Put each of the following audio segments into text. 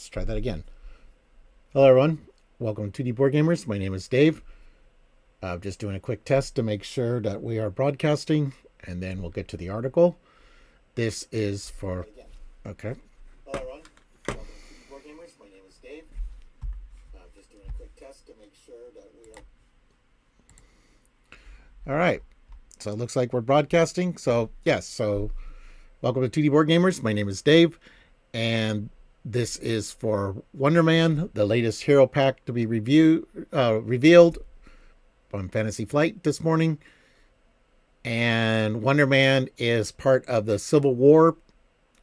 Let's try that again. Hello, everyone. Welcome to 2D Board Gamers. My name is Dave. Just doing a quick test to make sure that we are broadcasting, and then we'll get to the article. This is for... Okay. Hello, everyone. Welcome to 2D Board Gamers. My name is Dave. Just doing a quick test to make sure that we are... All right. So it looks like we're broadcasting. So, yes. So, welcome to 2D Board Gamers. My name is Dave, and this is for Wonder Man, the latest hero pack to be revealed on Fantasy Flight this morning. And Wonder Man is part of the Civil War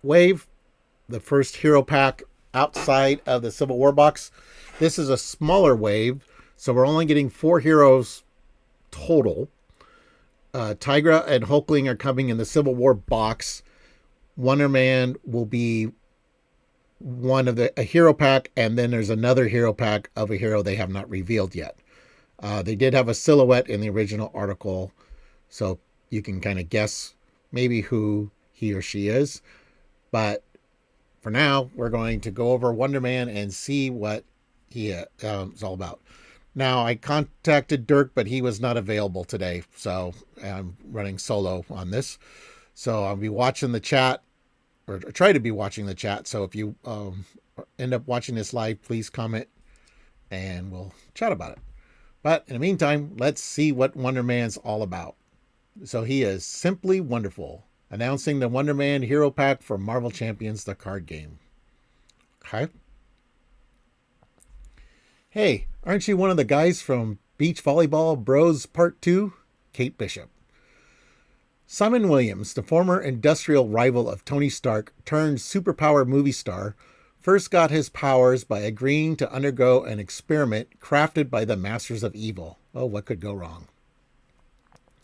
wave, the first hero pack outside of the Civil War box. This is a smaller wave, so we're only getting 4 heroes total. Tigra and Hulkling are coming in the Civil War box. Wonder Man will be one of a hero pack, and then there's another hero pack of a hero they have not revealed yet. They did have a silhouette in the original article, so you can kind of guess maybe who he or she is. But for now, we're going to go over Wonder Man and see what he is all about. Now, I contacted Dirk, but he was not available today, so I'm running solo on this. So I'll be watching the chat, or try to be watching the chat. So if you end up watching this live, please comment and we'll chat about it. But in the meantime, let's see what Wonder Man's all about. So he is Simply Wonderful, announcing the Wonder Man Hero Pack for Marvel Champions, the card game. Okay. Hey, aren't you one of the guys from Beach Volleyball Bros Part 2? Kate Bishop. Simon Williams, the former industrial rival of Tony Stark turned superpower movie star, first got his powers by agreeing to undergo an experiment crafted by the Masters of Evil. Oh, what could go wrong?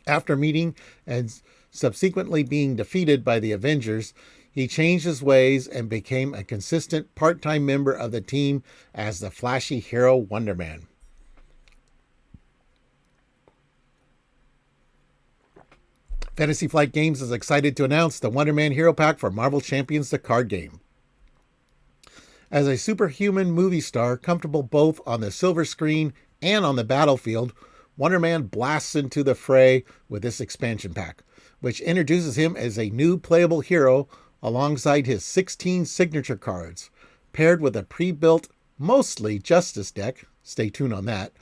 After meeting and subsequently being defeated by the Avengers, he changed his ways and became a consistent part-time member of the team as the flashy hero Wonder Man. Fantasy Flight Games is excited to announce the Wonder Man Hero Pack for Marvel Champions, the card game. As a superhuman movie star, comfortable both on the silver screen and on the battlefield, Wonder Man blasts into the fray with this expansion pack, which introduces him as a new playable hero alongside his 16 signature cards, paired with a pre-built, mostly Justice deck, stay tuned on that,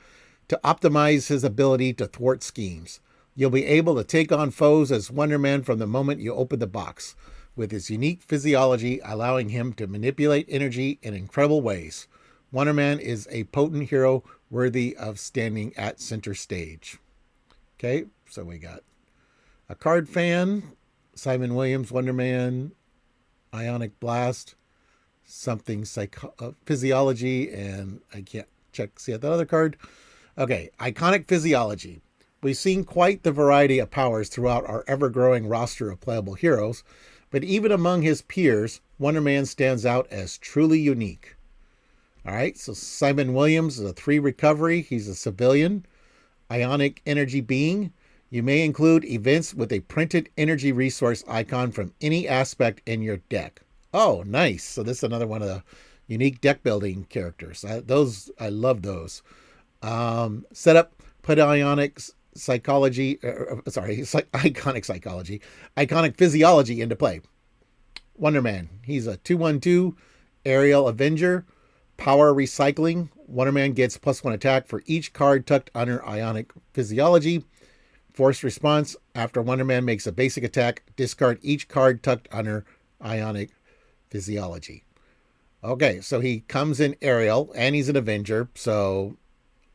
to optimize his ability to thwart schemes. You'll be able to take on foes as Wonder Man from the moment you open the box, with his unique physiology allowing him to manipulate energy in incredible ways. Wonder Man is a potent hero worthy of standing at center stage. Okay, so we got a card fan, Simon Williams, Wonder Man, Ionic Blast, something physiology, and I can't see that other card. Okay, Iconic Physiology. We've seen quite the variety of powers throughout our ever-growing roster of playable heroes, but even among his peers, Wonder Man stands out as truly unique. All right, so Simon Williams is a 3 recovery. He's a civilian. Ionic Energy Being. You may include events with a printed energy resource icon from any aspect in your deck. Oh, nice. So this is another one of the unique deck building characters. I love those. Setup, put Iconic Physiology into play. Wonder Man. He's a 2/1/2 aerial Avenger. Power Recycling. Wonder Man gets +1 attack for each card tucked under Ionic Physiology. Force Response. After Wonder Man makes a basic attack, discard each card tucked under Ionic Physiology. Okay, so he comes in aerial, and he's an Avenger, so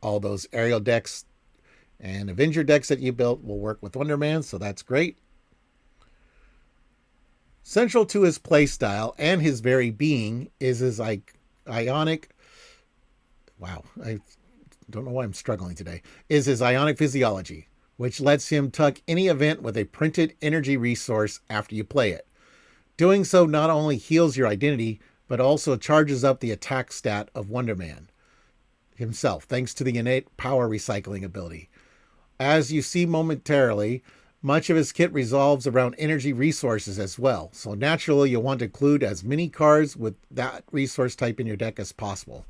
all those aerial decks and Avenger decks that you built will work with Wonder Man, so that's great. Central to his playstyle and his very being is his Ionic... Wow, I don't know why I'm struggling today. Is his Ionic Physiology, which lets him tuck any event with a printed energy resource after you play it. Doing so not only heals your identity, but also charges up the attack stat of Wonder Man himself, thanks to the innate power recycling ability. As you see momentarily, Much of his kit revolves around energy resources as well, so naturally you'll want to include as many cards with that resource type in your deck as possible.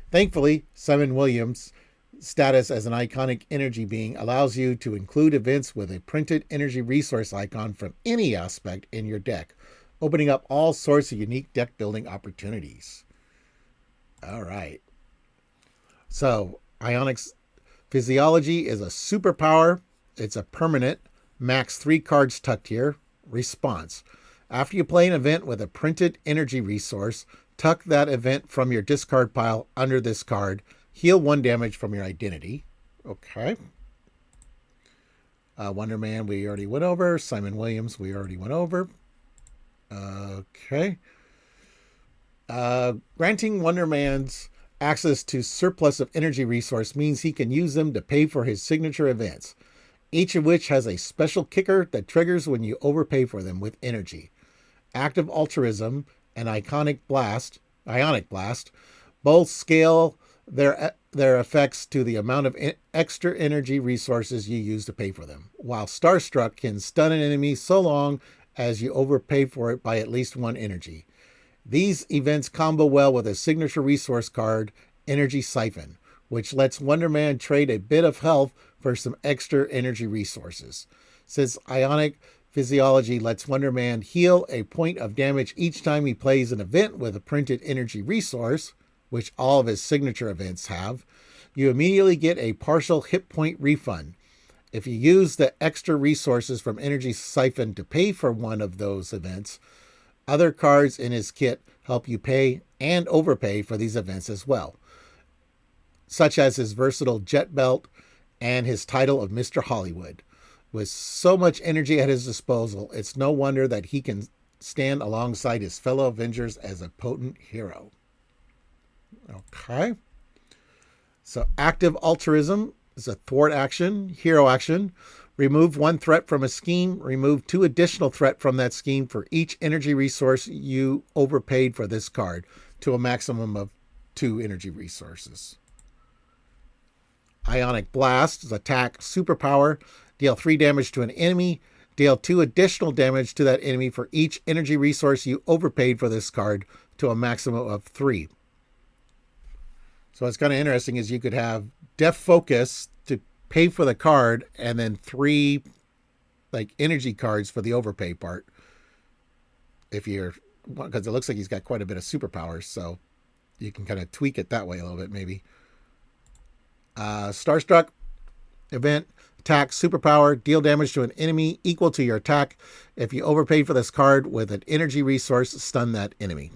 Thankfully, Simon Williams' status as an iconic energy being allows you to include events with a printed energy resource icon from any aspect in your deck, opening up all sorts of unique deck building opportunities. All right. So, Ionic's Physiology is a superpower. It's a permanent. Max 3 cards tucked here. Response. After you play an event with a printed energy resource, tuck that event from your discard pile under this card. Heal 1 damage from your identity. Okay. Wonder Man, we already went over. Simon Williams, we already went over. Okay. Granting Wonder Man's access to surplus of energy resource means he can use them to pay for his signature events, each of which has a special kicker that triggers when you overpay for them with energy. Active Altruism and Ionic Blast both scale their effects to the amount of extra energy resources you use to pay for them, while Starstruck can stun an enemy so long as you overpay for it by at least 1 energy. These events combo well with a signature resource card, Energy Siphon, which lets Wonder Man trade a bit of health for some extra energy resources. Since Ionic Physiology lets Wonder Man heal a point of damage each time he plays an event with a printed energy resource, which all of his signature events have, you immediately get a partial hit point refund. If you use the extra resources from Energy Siphon to pay for one of those events, other cards in his kit help you pay and overpay for these events as well, such as his versatile jet belt and his title of Mr. Hollywood. With so much energy at his disposal, it's no wonder that he can stand alongside his fellow Avengers as a potent hero. Okay. So Active Altruism is a thwart action, hero action. Remove 1 threat from a scheme. Remove 2 additional threat from that scheme for each energy resource you overpaid for this card to a maximum of 2 energy resources. Ionic Blast is attack superpower. Deal 3 damage to an enemy. Deal 2 additional damage to that enemy for each energy resource you overpaid for this card to a maximum of 3. So what's kind of interesting is you could have Def Focus to pay for the card and then 3 like energy cards for the overpay part. If you're, because it looks like he's got quite a bit of superpowers, so you can kind of tweak it that way a little bit maybe. Starstruck event, attack superpower, deal damage to an enemy equal to your attack. If you overpaid for this card with an energy resource, stun that enemy.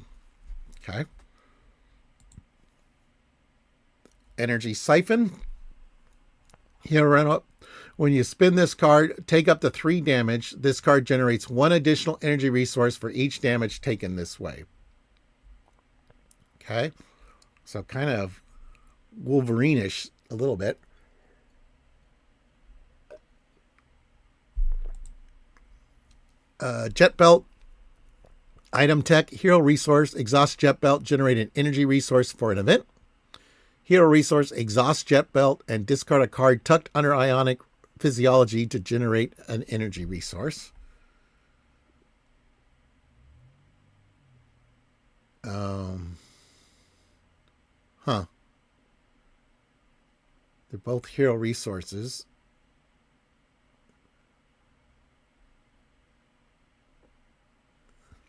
Okay. Energy Siphon. Here, when you spin this card, take up to 3 damage. This card generates 1 additional energy resource for each damage taken this way. Okay. So kind of Wolverine-ish a little bit. Jet Belt. Item Tech. Hero Resource. Exhaust Jet Belt. Generate an energy resource for an event. Hero Resource, exhaust Jet Belt, and discard a card tucked under Ionic Physiology to generate an energy resource. They're both hero resources.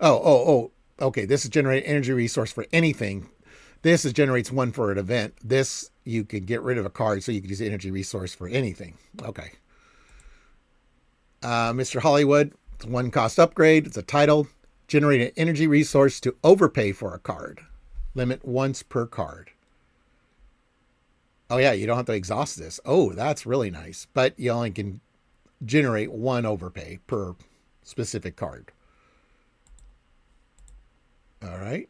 Okay. This is generate energy resource for anything. This is generates 1 for an event. This, you can get rid of a card so you can use the energy resource for anything. Okay. Mr. Hollywood, it's 1 cost upgrade. It's a title. Generate an energy resource to overpay for a card. Limit once per card. Oh yeah, you don't have to exhaust this. Oh, that's really nice. But you only can generate 1 overpay per specific card. All right.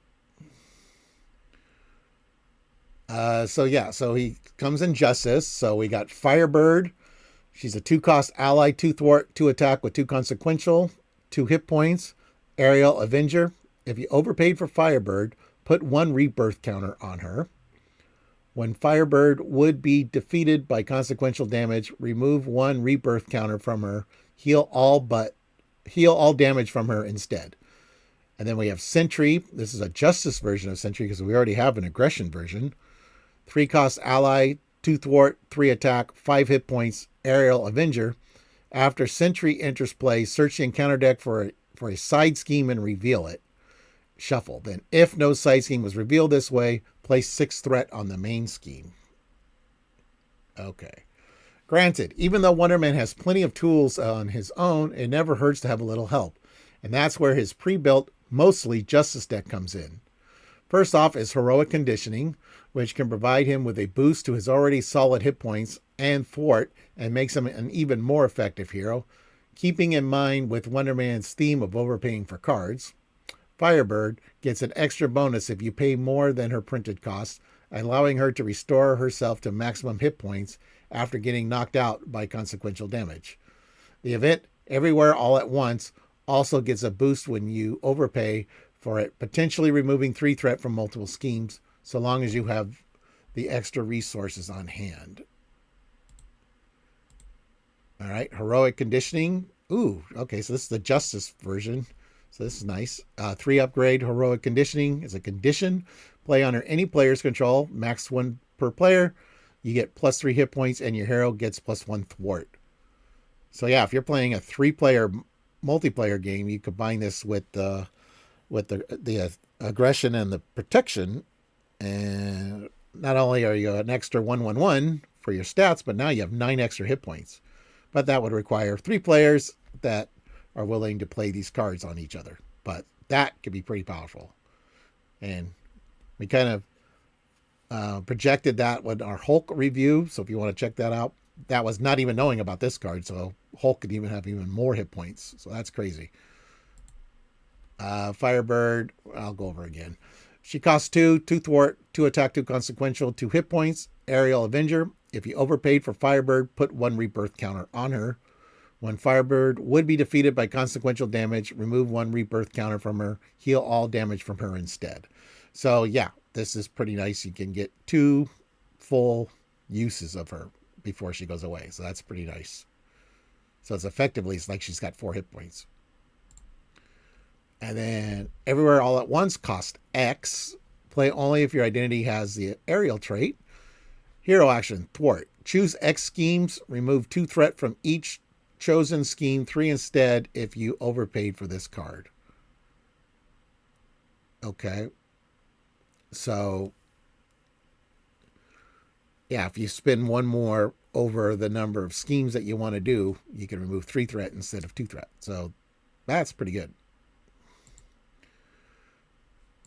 So he comes in Justice. So we got Firebird. She's a 2-cost ally, 2 thwart, 2 attack with 2 consequential, 2 hit points. Ariel Avenger. If you overpaid for Firebird, put 1 rebirth counter on her. When Firebird would be defeated by consequential damage, remove 1 rebirth counter from her. heal all damage from her instead. And then we have Sentry. This is a Justice version of Sentry because we already have an Aggression version. 3 cost ally, 2 thwart, 3 attack, 5 hit points, Aerial Avenger. After Sentry enters play, search the encounter deck for a side scheme and reveal it. Shuffle. Then, if no side scheme was revealed this way, place 6 threat on the main scheme. Okay. Granted, even though Wonder Man has plenty of tools on his own, it never hurts to have a little help. And that's where his pre-built, mostly Justice deck comes in. First off is Heroic Conditioning, which can provide him with a boost to his already solid hit points and thwart, and makes him an even more effective hero, keeping in mind with Wonder Man's theme of overpaying for cards. Firebird gets an extra bonus if you pay more than her printed cost, allowing her to restore herself to maximum hit points after getting knocked out by consequential damage. The event Everywhere All at Once also gets a boost when you overpay for it, potentially removing 3 threat from multiple schemes, so long as you have the extra resources on hand. All right, Heroic Conditioning. Ooh, okay, so this is the Justice version. So this is nice. 3 upgrade Heroic Conditioning is a condition. Play under any player's control, max 1 per player. You get +3 hit points, and your hero gets +1 thwart. So yeah, if you're playing a 3-player multiplayer game, you combine this with the aggression and the protection, and not only are you an extra 1/1/1 for your stats, but now you have 9 extra hit points. But that would require 3 players that are willing to play these cards on each other. But that could be pretty powerful. And we kind of projected that with our Hulk review. So if you want to check that out, that was not even knowing about this card. So Hulk could even have even more hit points. So that's crazy. Firebird, I'll go over again. She costs 2 thwart, 2 attack, 2 consequential, 2 hit points. Aerial Avenger. If you overpaid for Firebird, put 1 rebirth counter on her. When Firebird would be defeated by consequential damage, remove 1 rebirth counter from her. Heal all damage from her instead. So yeah, this is pretty nice. You can get 2 full uses of her before she goes away. So that's pretty nice. So it's like she's got 4 hit points. And then Everywhere All at Once cost X. Play only if your identity has the aerial trait. Hero action, thwart. Choose X schemes. Remove 2 threat from each chosen scheme, 3 instead if you overpaid for this card. Okay. So, yeah, if you spend 1 more over the number of schemes that you want to do, you can remove 3 threat instead of 2 threat. So that's pretty good.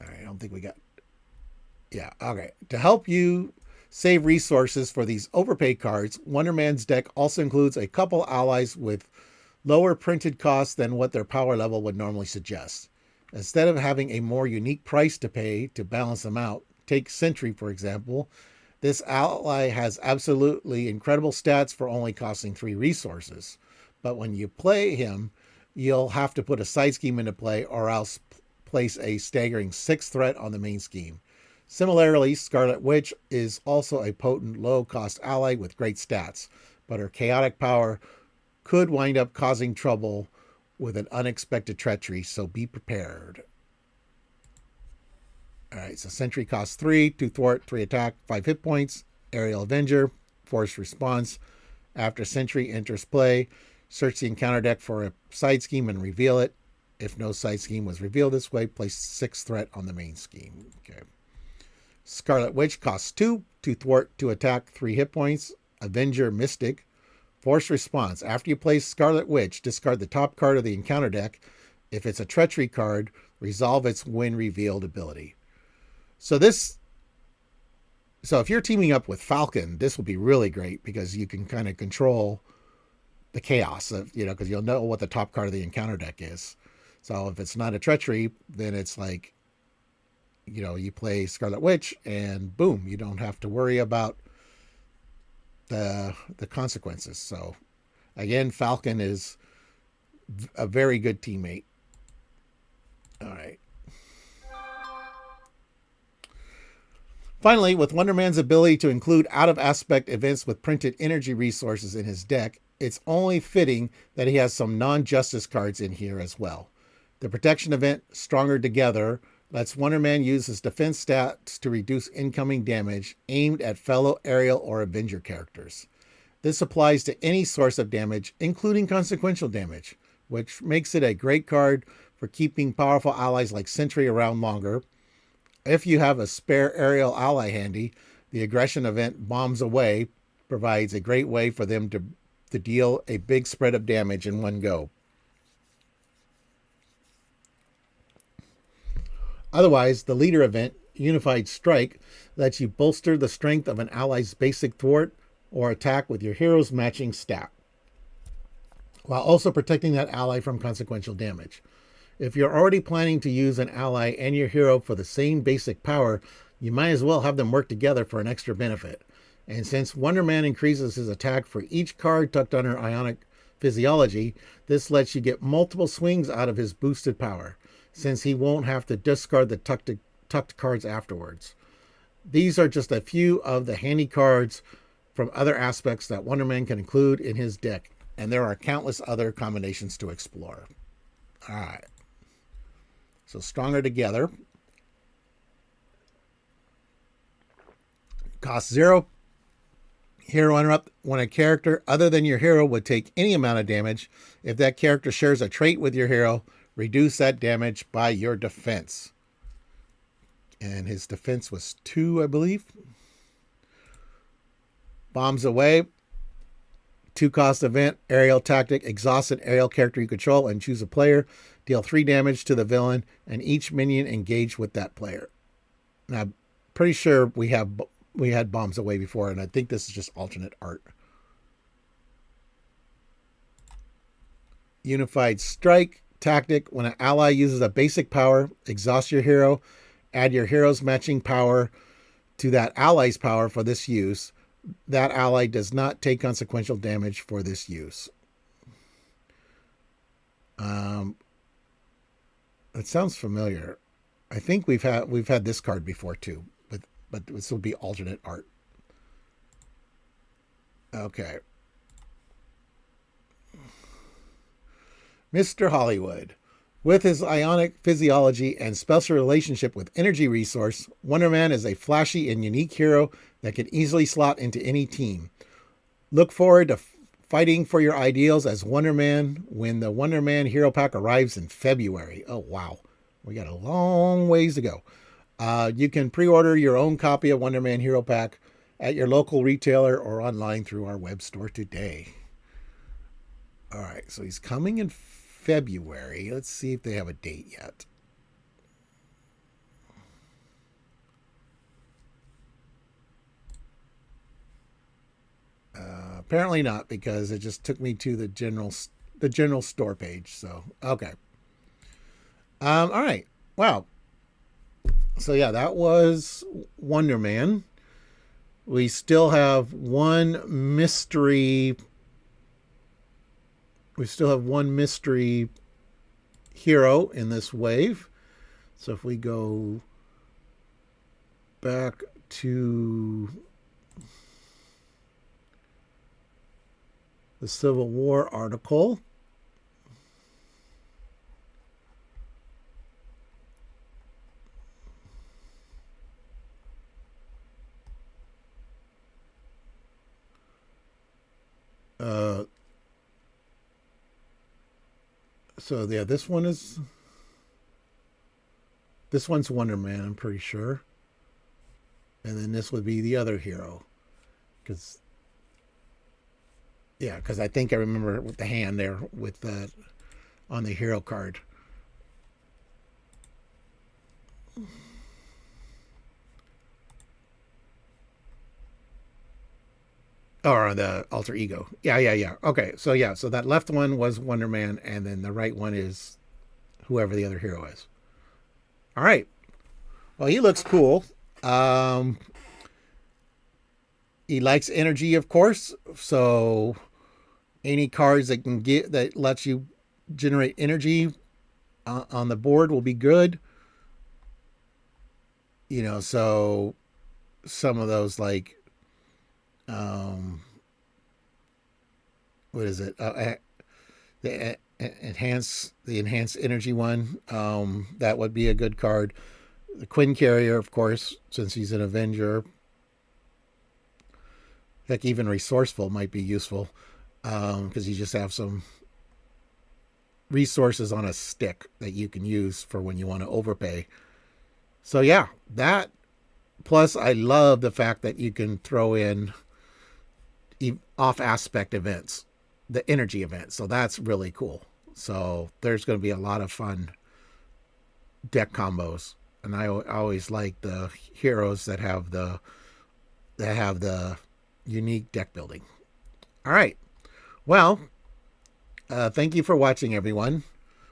All right, I don't think we got... Yeah, okay. To help you save resources for these overpaid cards, Wonder Man's deck also includes a couple allies with lower printed costs than what their power level would normally suggest. Instead of having a more unique price to pay to balance them out, take Sentry, for example. This ally has absolutely incredible stats for only costing 3 resources. But when you play him, you'll have to put a side scheme into play or else place a staggering 6 threat on the main scheme. Similarly, Scarlet Witch is also a potent low-cost ally with great stats, but her chaotic power could wind up causing trouble with an unexpected treachery, so be prepared. All right, so Sentry costs 3, 2 thwart, 3 attack, 5 hit points. Aerial Avenger, forced response. After Sentry enters play, search the encounter deck for a side scheme and reveal it. If no side scheme was revealed this way, place 6 threat on the main scheme. Okay. Scarlet Witch costs 2 thwart, 2 attack, 3 hit points. Avenger Mystic. Force response. After you play Scarlet Witch, discard the top card of the encounter deck. If it's a treachery card, resolve its when revealed ability. So if you're teaming up with Falcon, this will be really great because you can kind of control the chaos of, because you'll know what the top card of the encounter deck is. So if it's not a treachery, then it's like, you play Scarlet Witch and boom, you don't have to worry about the consequences. So again, Falcon is a very good teammate. All right. Finally, with Wonder Man's ability to include out-of-aspect events with printed energy resources in his deck, it's only fitting that he has some non-justice cards in here as well. The protection event, Stronger Together, lets Wonder Man use his defense stats to reduce incoming damage aimed at fellow Aerial or Avenger characters. This applies to any source of damage, including consequential damage, which makes it a great card for keeping powerful allies like Sentry around longer. If you have a spare aerial ally handy, the aggression event Bombs Away provides a great way for them to deal a big spread of damage in one go. Otherwise, the leader event, Unified Strike, lets you bolster the strength of an ally's basic thwart or attack with your hero's matching stat, while also protecting that ally from consequential damage. If you're already planning to use an ally and your hero for the same basic power, you might as well have them work together for an extra benefit. And since Wonder Man increases his attack for each card tucked under Ionic Physiology, this lets you get multiple swings out of his boosted power, since he won't have to discard the tucked cards afterwards. These are just a few of the handy cards from other aspects that Wonder Man can include in his deck, and there are countless other combinations to explore. All right. So Stronger Together. Cost 0. Hero interrupt. When a character other than your hero would take any amount of damage, if that character shares a trait with your hero, reduce that damage by your defense. And his defense was 2, I believe. Bombs Away. 2-cost event, Aerial Tactic. Exhaust an aerial character you control and choose a player. Deal 3 damage to the villain and each minion engaged with that player. Now, I'm pretty sure we had Bombs Away before, and I think this is just alternate art. Unified Strike tactic. When an ally uses a basic power, exhaust your hero. Add your hero's matching power to that ally's power for this use. That ally does not take consequential damage for this use. It sounds familiar. I think we've had this card before too, but this will be alternate art. Okay. Mr. Hollywood. With his ionic physiology and special relationship with energy resource, Wonder Man is a flashy and unique hero that can easily slot into any team. Look forward to fighting for your ideals as Wonder Man when the Wonder Man Hero Pack arrives in February. Oh, wow. We got a long ways to go. You can pre-order your own copy of Wonder Man Hero Pack at your local retailer or online through our web store today. All right, so he's coming in February. Let's see if they have a date yet. Apparently not, because it just took me to the general store page. So okay. All right. Wow. So yeah, that was Wonder Man. We still have one mystery. We still have one mystery hero in this wave. So if we go back to the Civil War article. So yeah, this one's Wonder Man, I'm pretty sure. And then this would be the other hero. Because I think I remember with the hand there with the on the hero card. Or the alter ego. Yeah. Okay, so yeah, so that left one was Wonder Man, and then the right one is whoever the other hero is. All right. Well, he looks cool. He likes energy, of course. So any cards that can get that lets you generate energy on the board will be good. So some of those like what is it? The enhanced energy one. That would be a good card. The Quinn Carrier, of course, since he's an Avenger. Heck, even Resourceful might be useful because you just have some resources on a stick that you can use for when you want to overpay. So yeah, that plus I love the fact that you can throw in off aspect events, the energy events. So that's really cool. So there's going to be a lot of fun deck combos, and I always like the heroes that have the unique deck building. All right. Well, thank you for watching, everyone.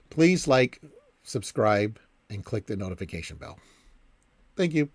Please like, subscribe, and click the notification bell. Thank you.